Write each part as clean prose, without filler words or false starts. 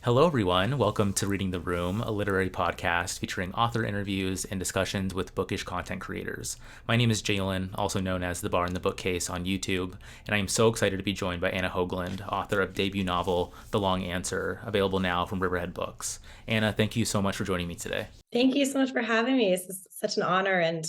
Hello, everyone. Welcome to Reading the Room, a literary podcast featuring author interviews and discussions with bookish content creators. My name is Jalen, also known as The Bar in the Bookcase on YouTube, and I am so excited to be joined by Anna Hogeland, author of debut novel The Long Answer, available now from Riverhead Books. Anna, thank you so much for joining me today. Thank you so much for having me. This is such an honor, and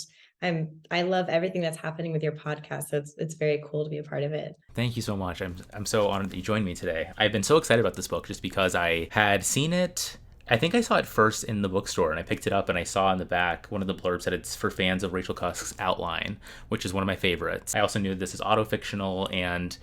I love everything that's happening with your podcast. So it's very cool to be a part of it. Thank you so much. I'm so honored that you joined me today. I've been so excited about this book just because I had seen it. I think I saw it first in the bookstore and I picked it up and I saw in the back one of the blurbs said it's for fans of Rachel Cusk's Outline, which is one of my favorites. I also knew this is autofictional, and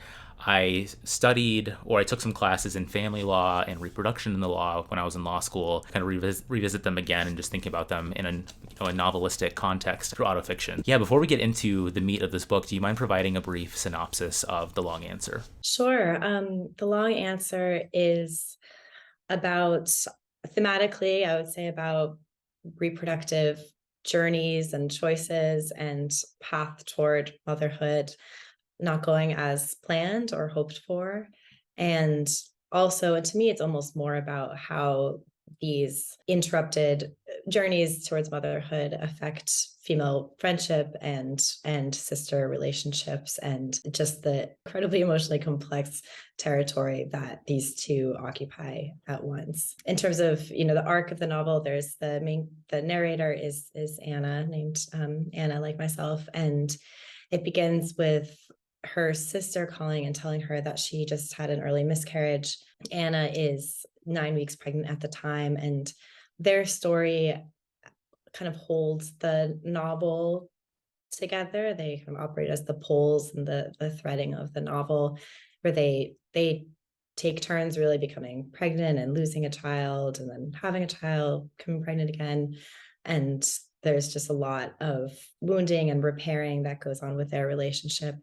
I studied or I took some classes in family law and reproduction in the law when I was in law school, kind of revisit them again and just thinking about them in a novelistic context through autofiction. Yeah, before we get into the meat of this book, do you mind providing a brief synopsis of The Long Answer? Sure. The Long Answer is about, thematically, I would say, about reproductive journeys and choices and path toward motherhood not going as planned or hoped for. And also, and to me, it's almost more about how these interrupted journeys towards motherhood affect female friendship and sister relationships, and just the incredibly emotionally complex territory that these two occupy at once. In terms of the arc of the novel, there's the narrator is Anna, named Anna, like myself, and it begins with her sister calling and telling her that she just had an early miscarriage. Anna is 9 weeks pregnant at the time, and their story kind of holds the novel together. They kind of operate as the poles and the threading of the novel, where they take turns really becoming pregnant and losing a child and then having a child, becoming pregnant again. And there's just a lot of wounding and repairing that goes on with their relationship.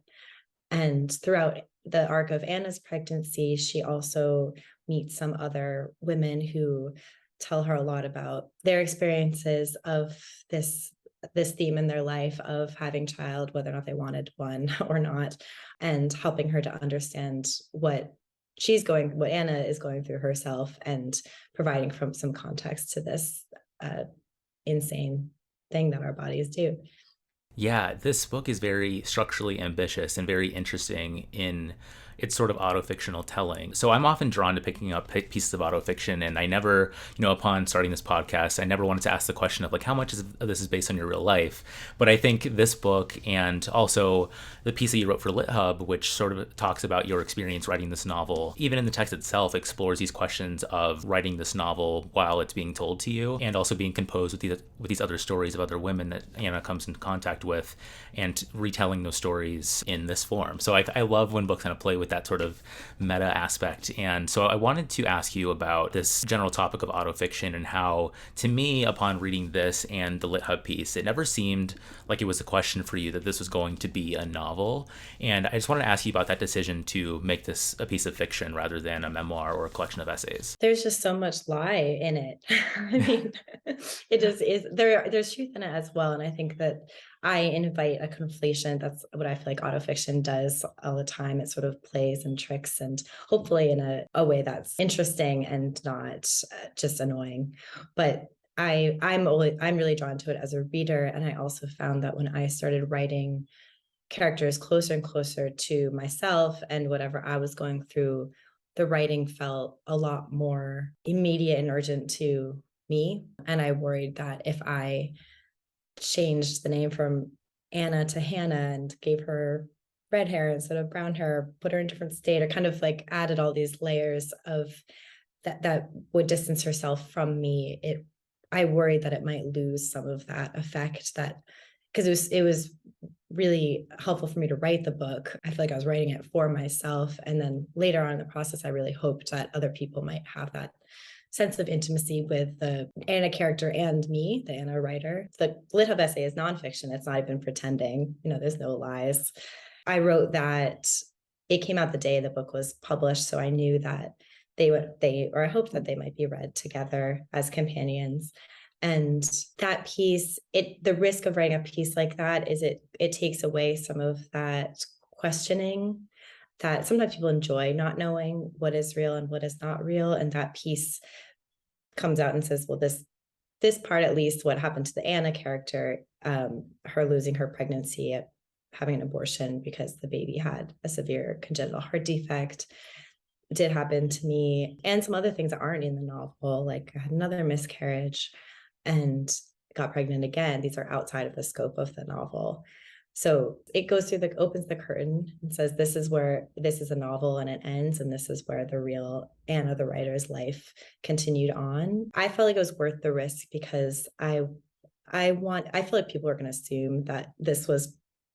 And throughout the arc of Anna's pregnancy, she also meets some other women who tell her a lot about their experiences of this theme in their life of having child, whether or not they wanted one or not, and helping her to understand what Anna is going through herself, and providing from some context to this insane thing that our bodies do. Yeah, this book is very structurally ambitious and very interesting in its sort of autofictional telling. So I'm often drawn to picking up pieces of autofiction, and I never, upon starting this podcast, I never wanted to ask the question of like how much of this is based on your real life. But I think this book, and also the piece that you wrote for LitHub, which sort of talks about your experience writing this novel, even in the text itself, explores these questions of writing this novel while it's being told to you, and also being composed with these other stories of other women that Anna comes into contact with, and retelling those stories in this form. So I love when books kind of play with that sort of meta aspect. And so I wanted to ask you about this general topic of autofiction, and how, to me, upon reading this and the LitHub piece, it never seemed like it was a question for you that this was going to be a novel. And I just wanted to ask you about that decision to make this a piece of fiction rather than a memoir or a collection of essays. There's just so much lie in it. I mean, it just is. There's truth in it as well, and I think that I invite a conflation. That's what I feel like autofiction does all the time. It sort of plays and tricks, and hopefully in a way that's interesting and not just annoying. But I'm really drawn to it as a reader, and I also found that when I started writing characters closer and closer to myself and whatever I was going through, the writing felt a lot more immediate and urgent to me. And I worried that if I changed the name from Anna to Hannah and gave her red hair instead of brown hair, put her in a different state, or kind of like added all these layers of that would distance herself from me, I worried that it might lose some of that effect, that because it was really helpful for me to write the book. I feel like I was writing it for myself. And then later on in the process, I really hoped that other people might have that sense of intimacy with the Anna character and me, the Anna writer. The LitHub essay is nonfiction. It's not even pretending, there's no lies. I wrote that it came out the day the book was published. So I knew that I hoped that they might be read together as companions. And that piece, the risk of writing a piece like that is it takes away some of that questioning that sometimes people enjoy not knowing what is real and what is not real. And that piece comes out and says, well, this part, at least what happened to the Anna character, her losing her pregnancy, having an abortion because the baby had a severe congenital heart defect, did happen to me, and some other things that aren't in the novel. Like I had another miscarriage and got pregnant again. These are outside of the scope of the novel. So it goes through opens the curtain and says, this is where this is a novel and it ends. And this is where the real Anna, the writer's life, continued on. I felt like it was worth the risk because I feel like people are going to assume that this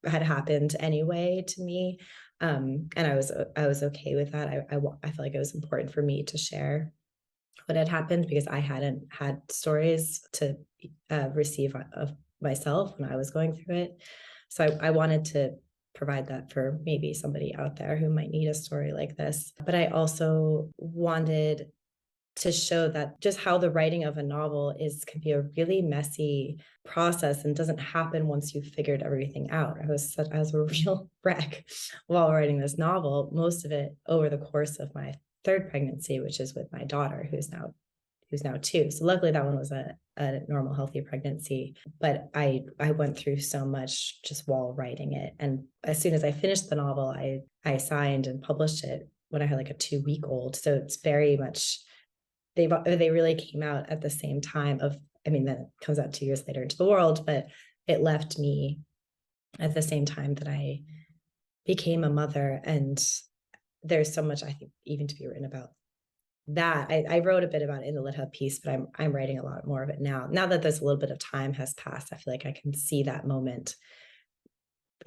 had happened anyway to me. And I was okay with that. I feel like it was important for me to share what had happened because I hadn't had stories to receive of myself when I was going through it. So I wanted to provide that for maybe somebody out there who might need a story like this. But I also wanted to show that just how the writing of a novel can be a really messy process and doesn't happen once you've figured everything out. I was a real wreck while writing this novel, most of it over the course of my third pregnancy, which is with my daughter, who's now 2. So luckily that one was a normal, healthy pregnancy. But I went through so much just while writing it. And as soon as I finished the novel, I signed and published it when I had like a 2-week-old. So it's very much they really came out at the same time that comes out 2 years later into the world, but it left me at the same time that I became a mother. And there's so much, I think, even to be written about that. I wrote a bit about it in the Lit Hub piece, but I'm writing a lot more of it now. Now that there's a little bit of time has passed, I feel like I can see that moment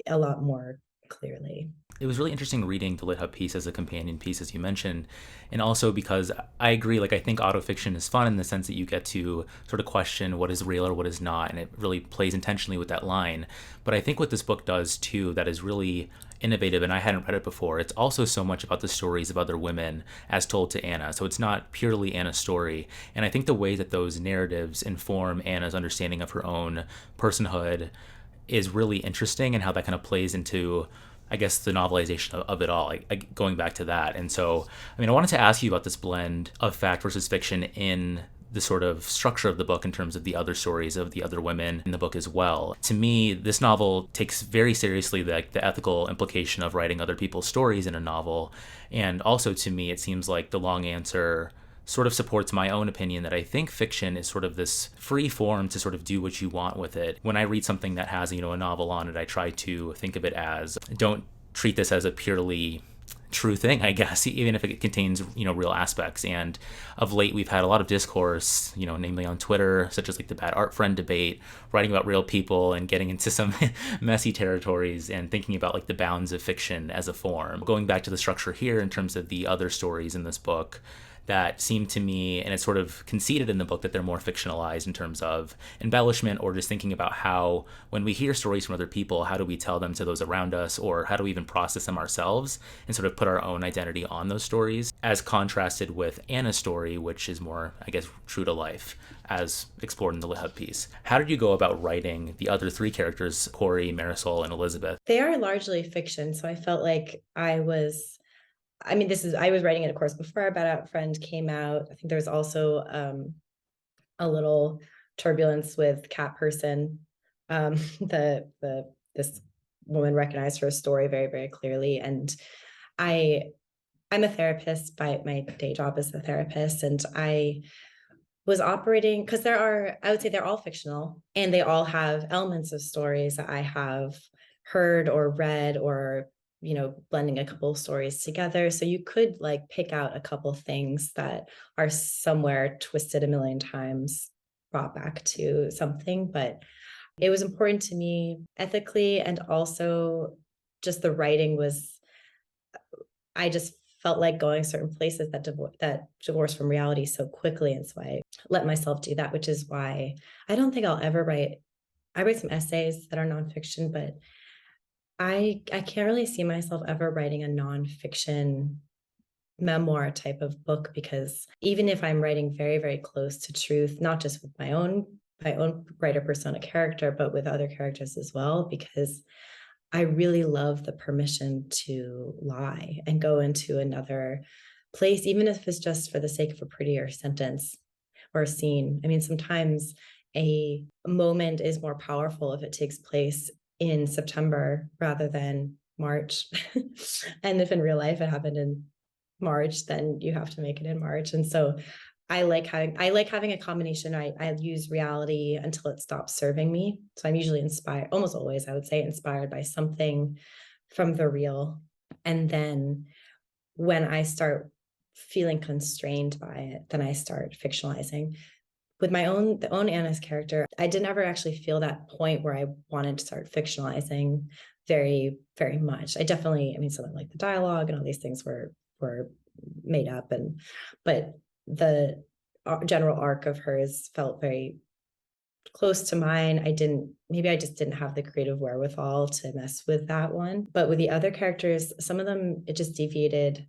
a lot more clearly. It was really interesting reading the Lit Hub piece as a companion piece, as you mentioned, and also because I agree, like I think autofiction is fun in the sense that you get to sort of question what is real or what is not, and it really plays intentionally with that line. But I think what this book does too that is really innovative, and I hadn't read it before, it's also so much about the stories of other women as told to Anna. So it's not purely Anna's story. And I think the way that those narratives inform Anna's understanding of her own personhood is really interesting, and how that kind of plays into, I guess, the novelization of it all, going back to that. And so, I wanted to ask you about this blend of fact versus fiction in the sort of structure of the book in terms of the other stories of the other women in the book as well. To me, this novel takes very seriously the ethical implication of writing other people's stories in a novel. And also to me, it seems like The Long Answer sort of supports my own opinion that I think fiction is sort of this free form to sort of do what you want with it. When I read something that has, a novel on it, I try to think of it as, don't treat this as a purely true thing, I guess, even if it contains, real aspects. And of late, we've had a lot of discourse, namely on Twitter, such as like the bad art friend debate, writing about real people and getting into some messy territories and thinking about like the bounds of fiction as a form. Going back to the structure here in terms of the other stories in this book, that seem to me, and it's sort of conceded in the book, that they're more fictionalized in terms of embellishment, or just thinking about how, when we hear stories from other people, how do we tell them to those around us, or how do we even process them ourselves and sort of put our own identity on those stories, as contrasted with Anna's story, which is more, I guess, true to life, as explored in the Lit Hub piece. How did you go about writing the other 3 characters, Corey, Marisol, and Elizabeth? They are largely fiction, so I felt like I was writing it, of course, before Our Bad Out Friend came out. I think there was also a little turbulence with Cat Person. This woman recognized her story very, very clearly. And I'm a therapist by my day job as a therapist. And I was operating, because I would say they're all fictional, and they all have elements of stories that I have heard or read, or blending a couple of stories together. So you could like pick out a couple of things that are somewhere twisted a million times, brought back to something. But it was important to me ethically, and also just the writing I just felt like going certain places that divorce from reality so quickly. And so I let myself do that, which is why I don't think I'll ever I write some essays that are nonfiction, but I can't really see myself ever writing a nonfiction memoir type of book, because even if I'm writing very, very close to truth, not just with my own writer persona character, but with other characters as well, because I really love the permission to lie and go into another place, even if it's just for the sake of a prettier sentence or a scene. I mean, sometimes a moment is more powerful if it takes place in September rather than March. And if in real life it happened in March, then you have to make it in March. And so I like having a combination. I use reality until it stops serving me. So I'm usually inspired, almost always, I would say, inspired by something from the real. And then when I start feeling constrained by it, then I start fictionalizing. With the own Anna's character, I didn't ever actually feel that point where I wanted to start fictionalizing very, very much. I definitely, I mean, something like the dialogue and all these things were made up, and but the general arc of hers felt very close to mine. Maybe I just didn't have the creative wherewithal to mess with that one. But with the other characters, some of them, it just deviated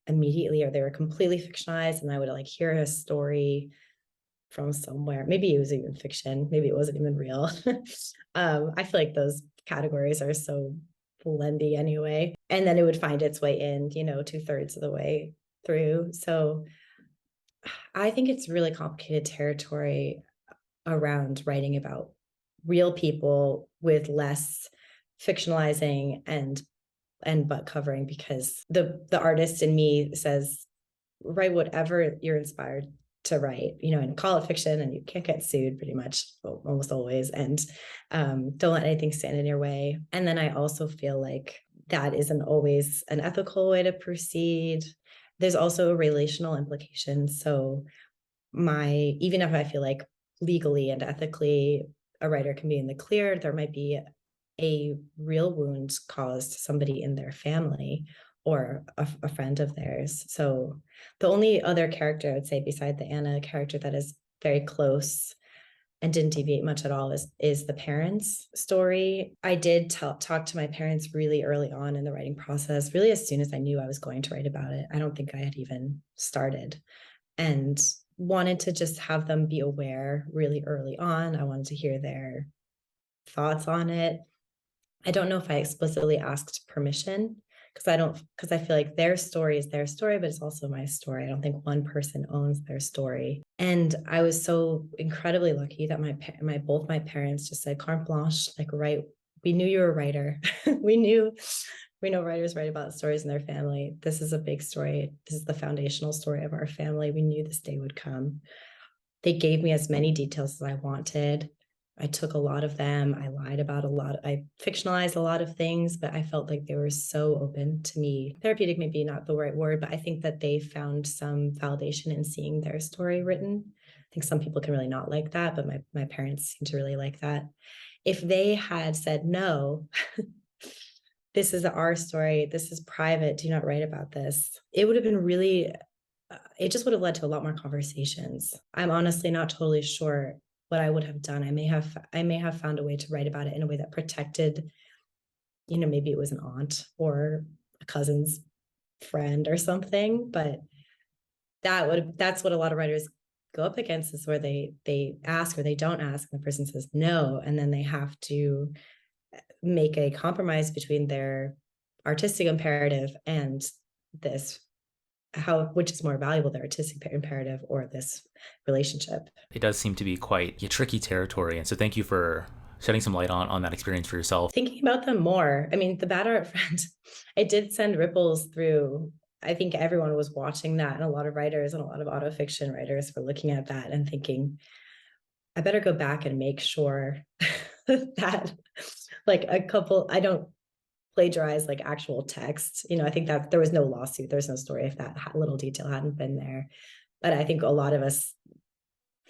immediately, or they were completely fictionalized, and I would like hear a story from somewhere. Maybe it was even fiction, maybe it wasn't even real. I feel like those categories are so blendy anyway. And then it would find its way in, 2/3 of the way through. So I think it's really complicated territory around writing about real people with less fictionalizing and butt covering, because the artist in me says write whatever you're inspired to write, and call it fiction, and you can't get sued pretty much almost always. And don't let anything stand in your way. And then I also feel like that isn't always an ethical way to proceed. There's also a relational implication. So even if I feel like legally and ethically a writer can be in the clear, there might be a real wound caused to somebody in their family or a friend of theirs. So the only other character I would say beside the Anna character that is very close and didn't deviate much at all is the parents' story. I did talk to my parents really early on in the writing process, really as soon as I knew I was going to write about it. I don't think I had even started, and wanted to just have them be aware really early on. I wanted to hear their thoughts on it. I don't know if I explicitly asked permission, because I feel like their story is their story, but it's also my story. I don't think one person owns their story. And I was so incredibly lucky that both my parents just said carte blanche, like, right. We knew you were a writer. We know writers write about stories in their family. This is a big story. This is the foundational story of our family. We knew this day would come. They gave me as many details as I wanted. I took a lot of them. I lied about a lot. I fictionalized a lot of things, but I felt like they were so open to me. Therapeutic may be not the right word, but I think that they found some validation in seeing their story written. I think some people can really not like that, but my parents seem to really like that. If they had said, no, this is our story, this is private, do not write about this, it would have been really, it just would have led to a lot more conversations. I'm honestly not totally sure what I would have done. I may have found a way to write about it in a way that protected, maybe it was an aunt or a cousin's friend or something, but that's what a lot of writers go up against, is where they ask or they don't ask, and the person says no, and then they have to make a compromise between their artistic imperative and this, which is more valuable, the artistic imperative or this relationship. It does seem to be quite a tricky territory. And so thank you for shedding some light on that experience for yourself. Thinking about them more, I mean, the Bad Art Friend, it did send ripples through. I think everyone was watching that, and a lot of writers and a lot of autofiction writers were looking at that and thinking, I better go back and make sure that like I don't plagiarize like actual text. I think that there was no lawsuit, there's no story if that little detail hadn't been there. But I think a lot of us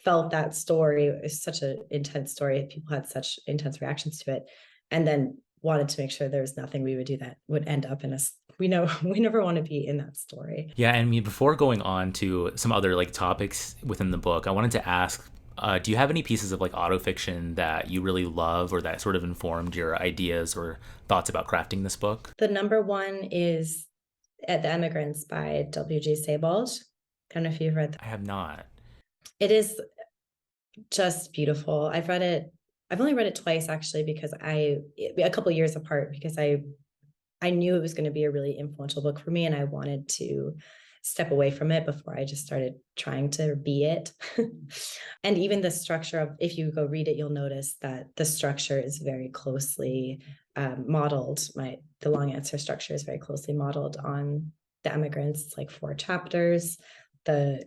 felt that story is such an intense story. People had such intense reactions to it, and then wanted to make sure there was nothing we would do that would end up in us. We never want to be in that story. Yeah, and before going on to some other like topics within the book, I wanted to ask, do you have any pieces of like autofiction that you really love or that sort of informed your ideas or thoughts about crafting this book? The number one is The Emigrants by W.G. Sebald. I don't know if you've read that. I have not. It is just beautiful. I've read it I've only read it twice actually because a couple years apart because I knew it was going to be a really influential book for me and I wanted to step away from it before I just started trying to be it. And even the structure of, if you go read it, you'll notice that the structure is very closely modeled. The long answer structure is very closely modeled on the emigrants. It's like 4 chapters.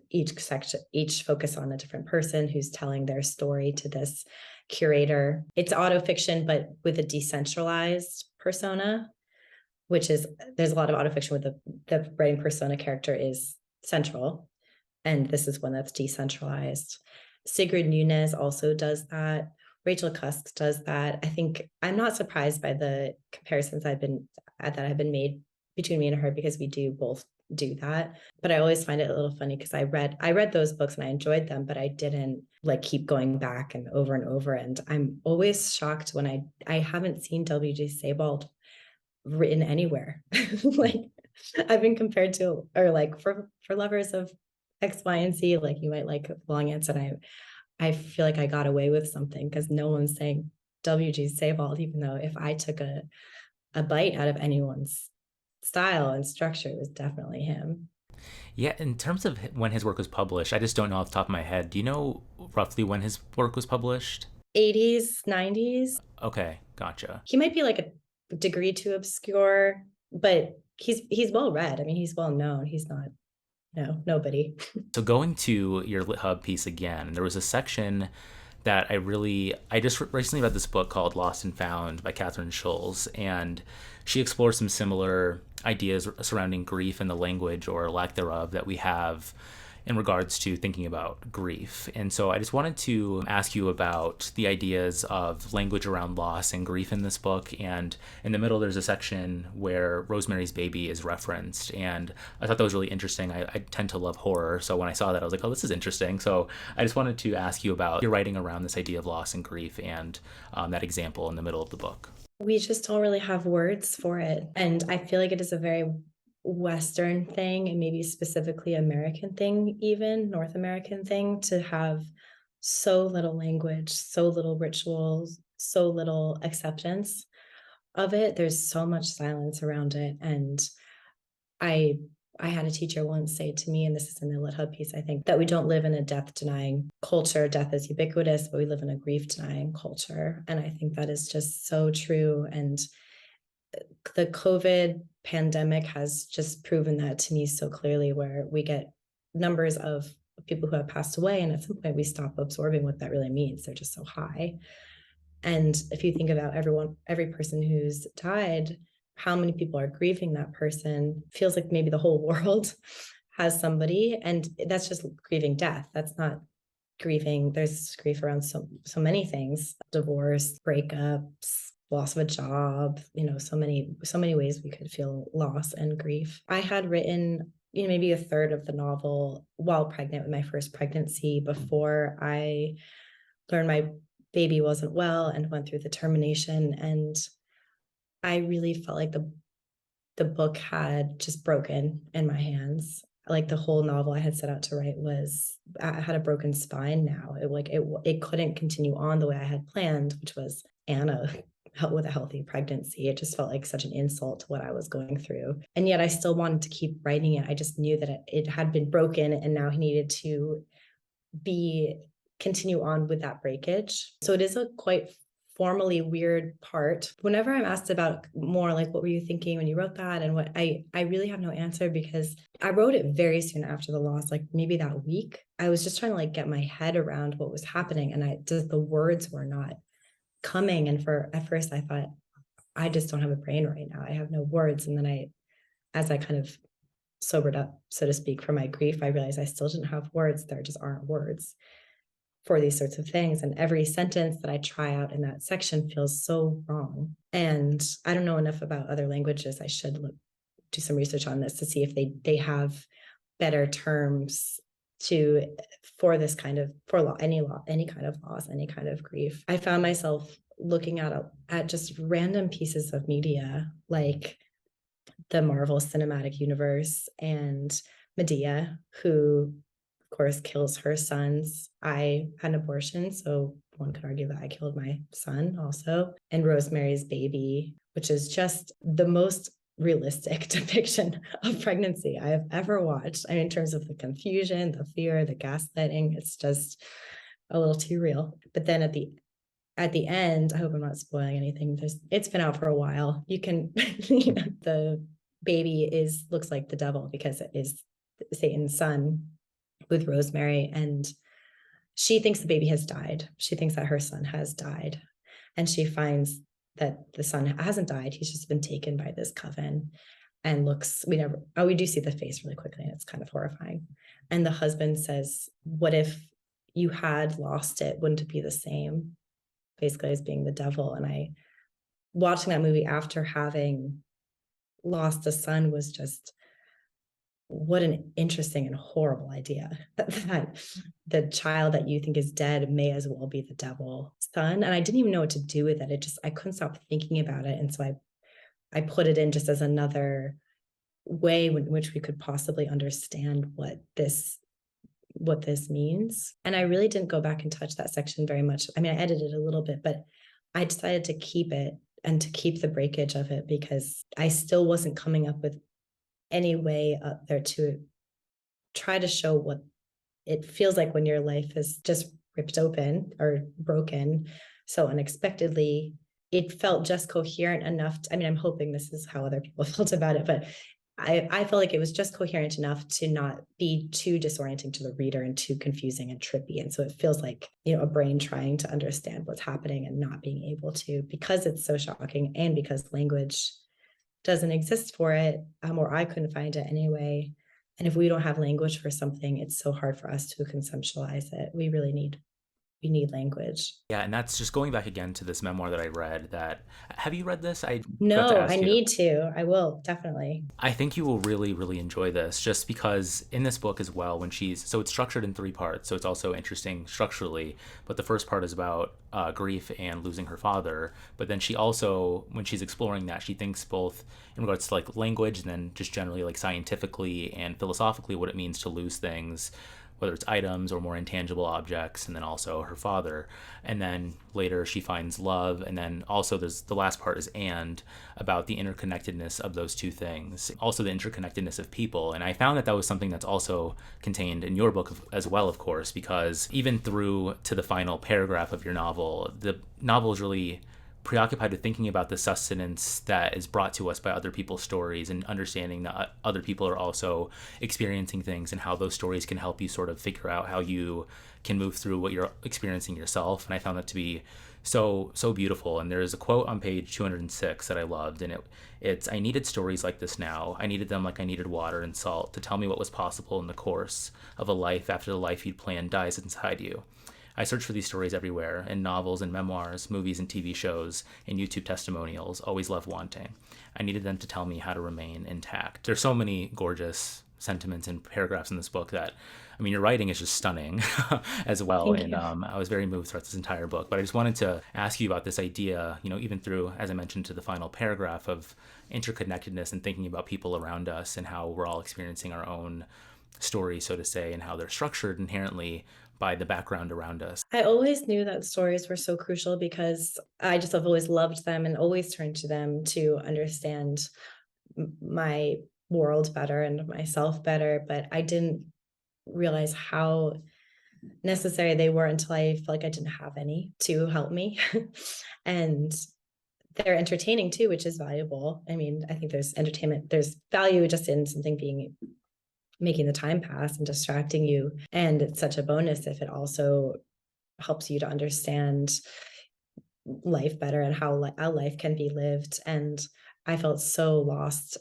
Each focus on a different person who's telling their story to this curator. It's autofiction, but with a decentralized persona, which is, there's a lot of autofiction with the writing persona character is central. And this is one that's decentralized. Sigrid Nunez also does that. Rachel Cusk does that. I think I'm not surprised by the comparisons that have been made between me and her because we do both do that. But I always find it a little funny because I read those books and I enjoyed them, but I didn't like keep going back and over and over. And I'm always shocked when I haven't seen W.G. Sebald written anywhere. Like I've been compared to, or like for lovers of X, Y, and Z, like you might like long answer. And I feel like I got away with something because no one's saying W.G. Sebald, even though if I took a bite out of anyone's style and structure, it was definitely him. Yeah, in terms of when his work was published, I just don't know off the top of my head. Do you know roughly when his work was published? 80s, 90s. Okay, gotcha. He might be like a degree too obscure, but he's well read. I mean, he's well known. He's not, no, nobody. So going to your LitHub piece again, there was a section that I just recently read this book called Lost and Found by Catherine Schulz, and she explores some similar ideas surrounding grief and the language or lack thereof that we have in regards to thinking about grief. And so I just wanted to ask you about the ideas of language around loss and grief in this book. And in the middle, there's a section where Rosemary's Baby is referenced. And I thought that was really interesting. I tend to love horror. So when I saw that, I was like, oh, this is interesting. So I just wanted to ask you about your writing around this idea of loss and grief and that example in the middle of the book. We just don't really have words for it. And I feel like it is a very Western thing and maybe specifically American thing, even North American thing, to have so little language, so little rituals, so little acceptance of it. There's so much silence around it. And I I had a teacher once say to me, and this is in the Lit Hub piece, I think, that we don't live in a death denying culture. Death is ubiquitous, but we live in a grief denying culture. And I think that is just so true. And the COVID pandemic has just proven that to me so clearly, where we get numbers of people who have passed away. And at some point, we stop absorbing what that really means. They're just so high. And if you think about every person who's died, how many people are grieving that person, feels like maybe the whole world has somebody. And that's just grieving death. That's not grieving. There's grief around so many things: divorce, breakups, loss of a job, so many ways we could feel loss and grief. I had written maybe a third of the novel while pregnant with my first pregnancy, before I learned my baby wasn't well and went through the termination. And I really felt like the book had just broken in my hands. Like the whole novel I had set out to write I had a broken spine now. It couldn't continue on the way I had planned, which was Anna with a healthy pregnancy. It just felt like such an insult to what I was going through. And yet I still wanted to keep writing it. I just knew that it had been broken and now he needed to continue on with that breakage. So it is a quite formally weird part. Whenever I'm asked about more like, what were you thinking when you wrote that? And what I really have no answer, because I wrote it very soon after the loss, like maybe that week. I was just trying to get my head around what was happening. And the words were not coming. And at first I thought, I just don't have a brain right now. I have no words. And then as I kind of sobered up, so to speak, from my grief, I realized I still didn't have words. There just aren't words for these sorts of things. And every sentence that I try out in that section feels so wrong. And I don't know enough about other languages. I should do some research on this to see if they have better terms for this kind of, any kind of loss, any kind of grief. I found myself looking at just random pieces of media, like the Marvel Cinematic Universe and Medea, who of course kills her sons. I had an abortion, so one could argue that I killed my son also, and Rosemary's Baby, which is just the most realistic depiction of pregnancy I have ever watched. I mean, in terms of the confusion, the fear, the gaslighting, it's just a little too real. But then at the end, I hope I'm not spoiling anything. It's been out for a while. You can the baby looks like the devil because it is Satan's son with Rosemary, and she thinks the baby has died. She thinks that her son has died. And she finds that the son hasn't died. He's just been taken by this coven and we do see the face really quickly, and it's kind of horrifying. And the husband says, what if you had lost it? Wouldn't it be the same? Basically as being the devil. And watching that movie after having lost a son was just, what an interesting and horrible idea that the child that you think is dead may as well be the devil's son. And I didn't even know what to do with it. I couldn't stop thinking about it. And so I put it in just as another way in which we could possibly understand what this means. And I really didn't go back and touch that section very much. I mean, I edited a little bit, but I decided to keep it and to keep the breakage of it because I still wasn't coming up with any way up there to try to show what it feels like when your life is just ripped open or broken so unexpectedly. It felt just coherent enough. I mean, I'm hoping this is how other people felt about it, but I felt like it was just coherent enough to not be too disorienting to the reader and too confusing and trippy. And so it feels like, a brain trying to understand what's happening and not being able to, because it's so shocking and because language doesn't exist for it, or I couldn't find it anyway. And if we don't have language for something, it's so hard for us to conceptualize it. We need language. Yeah, and that's just going back again to this memoir that I read. Have you read this? I forgot to No, ask I you. need to. I will, definitely. I think you will really, really enjoy this just because in this book as well, so it's structured in 3 parts. So it's also interesting structurally. But the first part is about grief and losing her father. But then she also, when she's exploring that, she thinks both in regards to like language and then just generally like scientifically and philosophically what it means to lose things, whether it's items or more intangible objects, and then also her father. And then later she finds love, and then also there's the last part is about the interconnectedness of those two things, also the interconnectedness of people. And I found that was something that's also contained in your book as well, of course, because even through to the final paragraph of your novel, the novel is really preoccupied with thinking about the sustenance that is brought to us by other people's stories and understanding that other people are also experiencing things and how those stories can help you sort of figure out how you can move through what you're experiencing yourself. And I found that to be so beautiful. And there's a quote on page 206 that I loved, and it's I needed stories like this now. I needed them like I needed water and salt to tell me what was possible in the course of a life after the life you'd planned dies inside you. I search for these stories everywhere, in novels and memoirs, movies and TV shows, and YouTube testimonials, always left wanting. I needed them to tell me how to remain intact. There's so many gorgeous sentiments and paragraphs in this book that, I mean, your writing is just stunning as well. Thank And you. I was very moved throughout this entire book. But I just wanted to ask you about this idea, even through, as I mentioned, to the final paragraph of interconnectedness and thinking about people around us and how we're all experiencing our own stories, so to say, and how they're structured inherently by the background around us. I always knew that stories were so crucial because I just have always loved them and always turned to them to understand my world better and myself better. But I didn't realize how necessary they were until I felt like I didn't have any to help me. And they're entertaining too, which is valuable. I mean, I think there's entertainment, there's value just in something making the time pass and distracting you. And it's such a bonus if it also helps you to understand life better and how life can be lived. And I felt so lost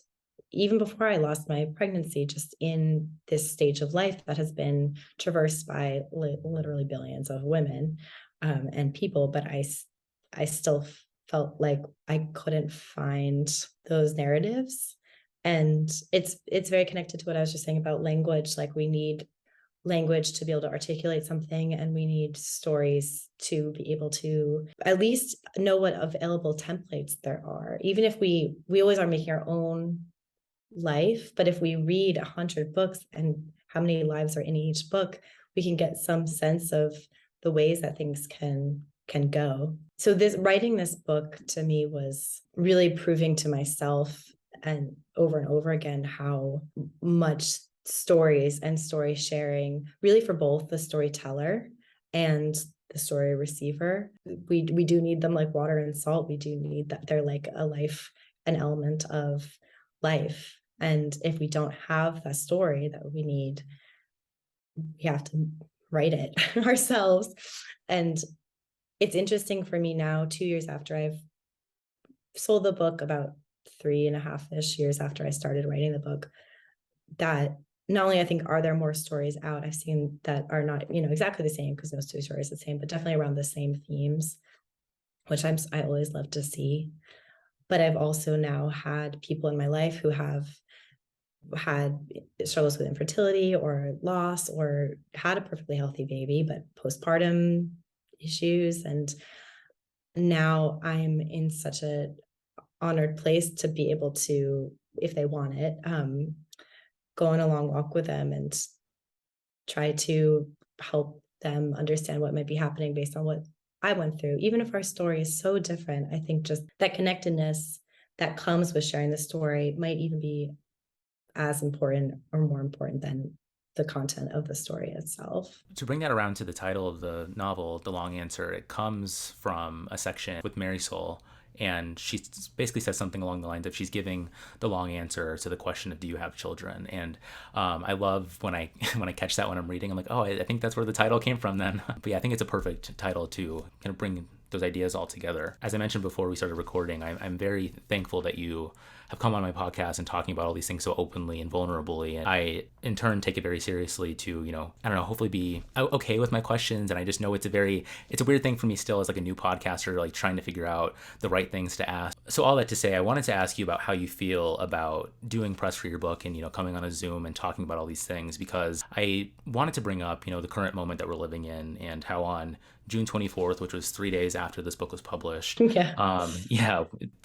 even before I lost my pregnancy, just in this stage of life that has been traversed by literally billions of women and people. But I still felt like I couldn't find those narratives. And it's very connected to what I was just saying about language. Like, we need language to be able to articulate something, and we need stories to be able to at least know what available templates there are. Even if we always are making our own life, but if we read 100 books and how many lives are in each book, we can get some sense of the ways that things can go. So this writing this book to me was really proving to myself and over again how much stories and story sharing really for both the storyteller and the story receiver, we do need them like water and salt. We do need that. They're like a life, an element of life. And if we don't have the story that we need, we have to write it ourselves. And it's interesting for me now, 2 years after I've sold the book, about 3.5-ish years after I started writing the book, that not only I think are there more stories out, I've seen that are not, exactly the same because no two stories are the same, but definitely around the same themes, which I always love to see. But I've also now had people in my life who have had struggles with infertility or loss or had a perfectly healthy baby, but postpartum issues. And now I'm in such a honored place to be able to, if they want it, go on a long walk with them and try to help them understand what might be happening based on what I went through. Even if our story is so different, I think just that connectedness that comes with sharing the story might even be as important or more important than the content of the story itself. To bring that around to the title of the novel, The Long Answer, it comes from a section with Mary Soul, and she basically says something along the lines of she's giving the long answer to the question of do you have children. And I love when I when I catch that when I'm reading, I'm like, oh, I think that's where the title came from then. But yeah, I think it's a perfect title to kind of bring those ideas all together. As I mentioned before we started recording, I'm very thankful that you have come on my podcast and talking about all these things so openly and vulnerably. And I, in turn, take it very seriously to, I don't know, hopefully be okay with my questions. And I just know it's a weird thing for me still as like a new podcaster, like trying to figure out the right things to ask. So all that to say, I wanted to ask you about how you feel about doing press for your book and, coming on a Zoom and talking about all these things, because I wanted to bring up, the current moment that we're living in and how on June 24th, which was 3 days after this book was published. Yeah.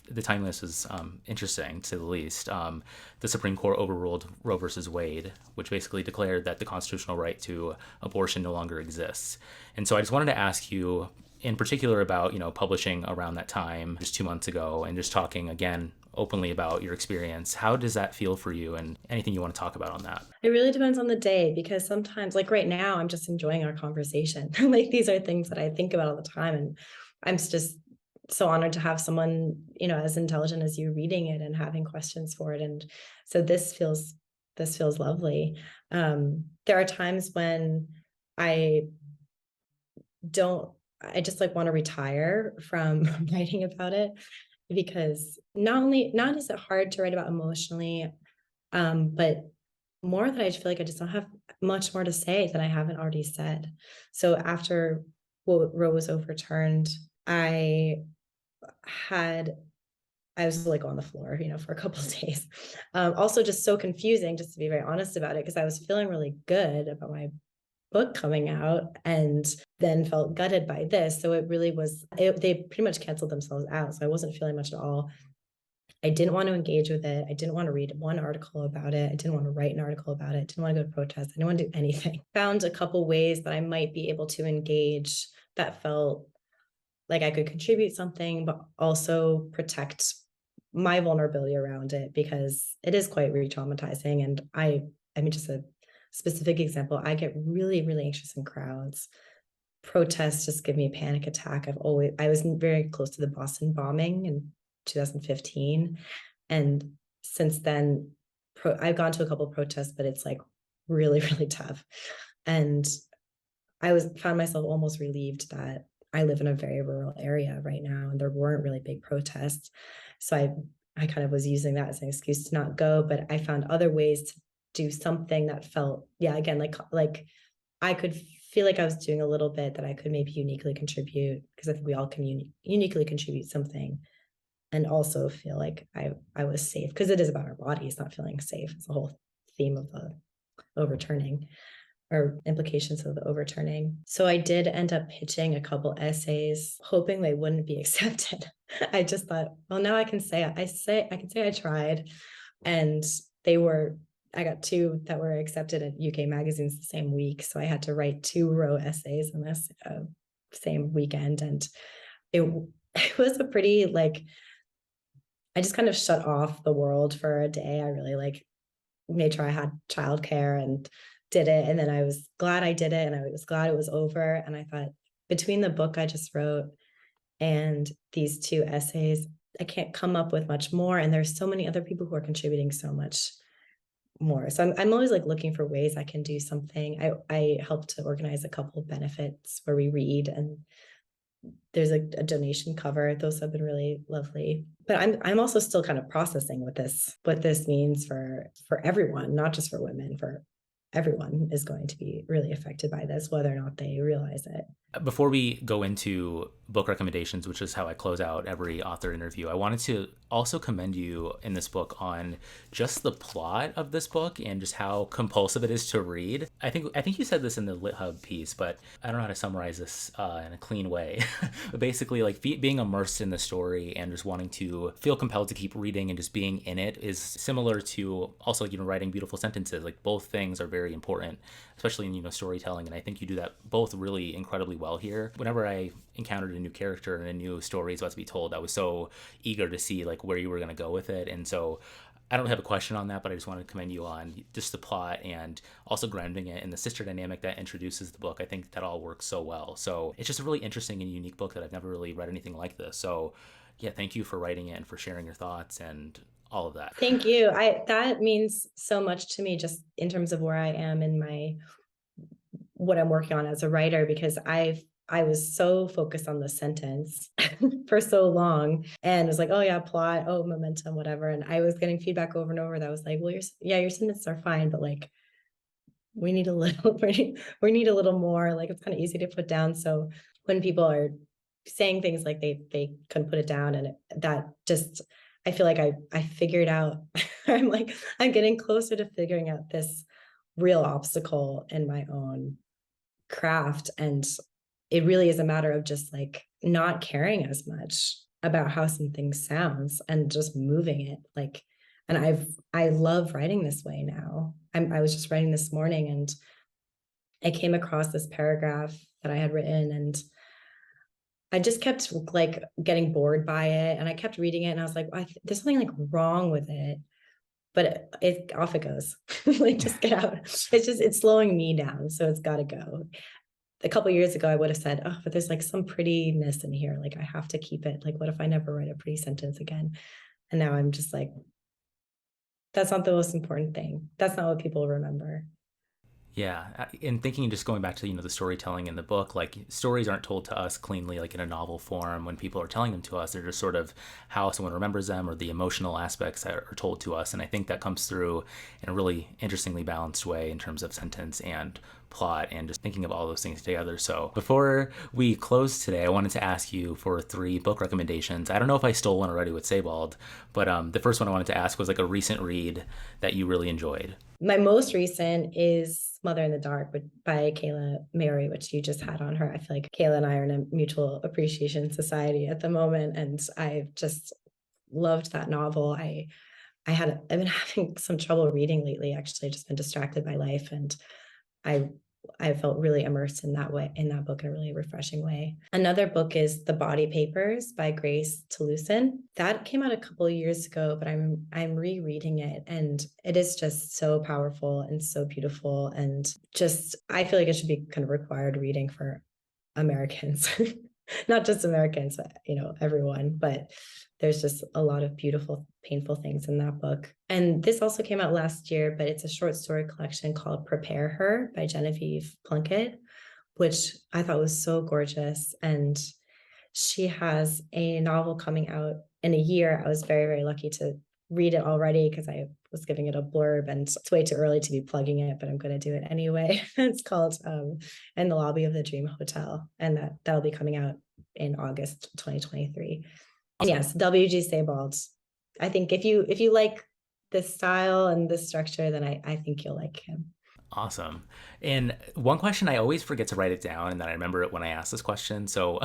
The timeliness is interesting, to say the least. The Supreme Court overruled Roe versus Wade, which basically declared that the constitutional right to abortion no longer exists. And so I just wanted to ask you in particular about, publishing around that time, just 2 months ago, and just talking again openly about your experience. How does that feel for you, and anything you want to talk about on that? It really depends on the day, because sometimes, like right now, I'm just enjoying our conversation. Like these are things that I think about all the time, and I'm just so honored to have someone, as intelligent as you reading it and having questions for it. And so this feels lovely. There are times when I I just like want to retire from writing about it, because not is it hard to write about emotionally, but more that I feel like I just don't have much more to say that I haven't already said. So after Roe was overturned, had I was like on the floor, for a couple of days. Also just so confusing, just to be very honest about it, because I was feeling really good about my book coming out and then felt gutted by this. So it really was, they pretty much canceled themselves out. So I wasn't feeling much at all. I didn't want to engage with it. I didn't want to read one article about it. I didn't want to write an article about it. I didn't want to go to protests. I didn't want to do anything. Found a couple ways that I might be able to engage that felt like I could contribute something, but also protect my vulnerability around it, because it is quite re-traumatizing. And I mean, just a specific example, I get really, really anxious in crowds. Protests just give me a panic attack. I was very close to the Boston bombing in 2015. And since then, I've gone to a couple of protests, but it's like really, really tough. And found myself almost relieved that I live in a very rural area right now, and there weren't really big protests. So I kind of was using that as an excuse to not go, but I found other ways to do something that felt, yeah, again, like I could feel like I was doing a little bit that I could maybe uniquely contribute, because I think we all can uniquely contribute something, and also feel like I was safe, because it is about our bodies not feeling safe. It's the whole theme of the overturning, or implications of the overturning. So I did end up pitching a couple essays, hoping they wouldn't be accepted. I just thought, well, now I can say I tried, and they were I got two that were accepted at UK magazines the same week. So I had to write 2 row essays in this same weekend. And it, it was a pretty like, I just kind of shut off the world for a day. I really like made sure I had childcare and did it. And then I was glad I did it. And I was glad it was over. And I thought between the book I just wrote and these 2 essays, I can't come up with much more. And there's so many other people who are contributing so much more. So I'm always like looking for ways I can do something. I helped to organize a couple of benefits where we read, and there's a donation cover. Those have been really lovely. But I'm also still kind of processing what this means for everyone, not just for women, for everyone is going to be really affected by this, whether or not they realize it. Before we go into book recommendations, which is how I close out every author interview, I wanted to also commend you in this book on just the plot of this book and just how compulsive it is to read. I think you said this in the LitHub piece, but I don't know how to summarize this in a clean way. But basically, like being immersed in the story and just wanting to feel compelled to keep reading and just being in it is similar to also, writing beautiful sentences. Like both things are very important, especially in storytelling, and I think you do that both really incredibly well here. Whenever I encountered a new character and a new story is about to be told, I was so eager to see like where you were going to go with it. And so I don't have a question on that, but I just wanted to commend you on just the plot and also grounding it in the sister dynamic that introduces the book. I think that all works so well. So it's just a really interesting and unique book that I've never really read anything like this. So yeah, thank you for writing it and for sharing your thoughts and all of that. Thank you. That means so much to me, just in terms of where I am in my what I'm working on as a writer, because I was so focused on the sentence for so long and was like, oh yeah, plot, oh momentum, whatever. And I was getting feedback over and over that was like, well, your sentences are fine, but like we need a little we need a little more. Like it's kind of easy to put down. So when people are saying things like they couldn't put it down, and that just I feel like I figured out I'm getting closer to figuring out this real obstacle in my own craft. And it really is a matter of just like not caring as much about how something sounds and just moving it. Like, and I love writing this way now. I was just writing this morning and I came across this paragraph that I had written, and I just kept like getting bored by it, and I kept reading it and I was like, there's something like wrong with it, but it off it goes. Like just get out. It's slowing me down, so it's got to go. A couple of years ago I would have said, oh, but there's like some prettiness in here, like I have to keep it. Like what if I never write a pretty sentence again? And now I'm just like, that's not the most important thing. That's not what people remember. Yeah, and thinking, just going back to the storytelling in the book, like stories aren't told to us cleanly like in a novel form. When people are telling them to us, they're just sort of how someone remembers them or the emotional aspects that are told to us. And I think that comes through in a really interestingly balanced way in terms of sentence and plot and just thinking of all those things together. So before we close today, I wanted to ask you for 3 book recommendations. I don't know if I stole one already with Sebald, but the first one I wanted to ask was like a recent read that you really enjoyed. My most recent is Mother in the Dark by Kayla Mary, which you just had on her. I feel like Kayla and I are in a mutual appreciation society at the moment, and I've just loved that novel. I've been having some trouble reading lately, actually. I've just been distracted by life, and I felt really immersed in that book in a really refreshing way. Another book is The Body Papers by Grace Toulousan. That came out a couple of years ago, but I'm rereading it, and it is just so powerful and so beautiful, and just I feel like it should be kind of required reading for Americans. Not just Americans, but everyone. But there's just a lot of beautiful, painful things in that book. And this also came out last year, but it's a short story collection called Prepare Her by Genevieve Plunkett, which I thought was so gorgeous. And she has a novel coming out in a year. I was very, very lucky to read it already because I was giving it a blurb, and it's way too early to be plugging it, but I'm going to do it anyway. It's called In the Lobby of the Dream Hotel, and that'll be coming out in August 2023. And yes, W.G. Sebald. I think if you like this style and this structure, then I think you'll like him. Awesome. And one question I always forget to write it down, and then I remember it when I ask this question. So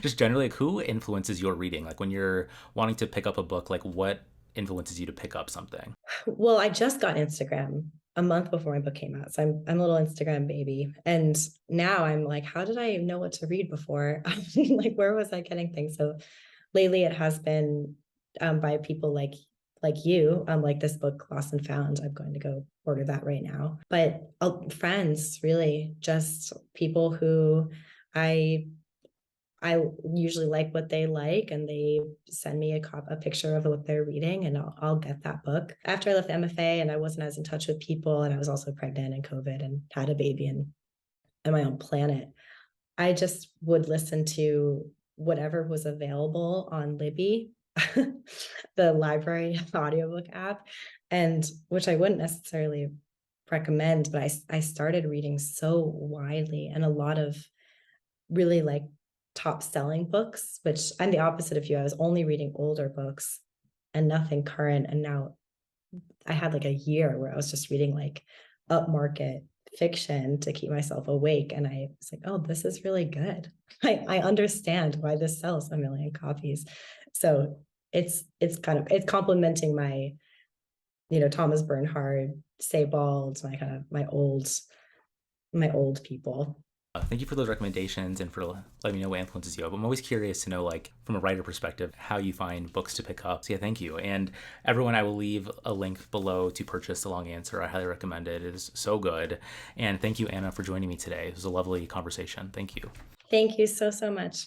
just generally, like, who influences your reading? Like when you're wanting to pick up a book, like what influences you to pick up something? Well, I just got Instagram a month before my book came out. So I'm a little Instagram baby. And now I'm like, how did I know what to read before? Like, where was I getting things? So lately it has been by people like you, like this book, Lost and Found. I'm going to go order that right now. But friends, really, just people who I I usually like what they like, and they send me a picture of what they're reading, and I'll get that book. After I left the MFA and I wasn't as in touch with people, and I was also pregnant and COVID and had a baby and my own planet, I just would listen to whatever was available on Libby, the library audiobook app, and which I wouldn't necessarily recommend, but I started reading so widely and a lot of really like top selling books, which I'm the opposite of you. I was only reading older books and nothing current. And now I had like a year where I was just reading like upmarket fiction to keep myself awake. And I was like, oh, this is really good. I understand why this sells a million copies. So it's kind of it's complementing my, Thomas Bernhard, Sebald, my kind of my old people. Thank you for those recommendations and for letting me know what influences you. I'm always curious to know, like, from a writer perspective, how you find books to pick up. So, yeah, thank you. And everyone, I will leave a link below to purchase The Long Answer. I highly recommend it. It is so good. And thank you, Anna, for joining me today. It was a lovely conversation. Thank you. Thank you so, so much.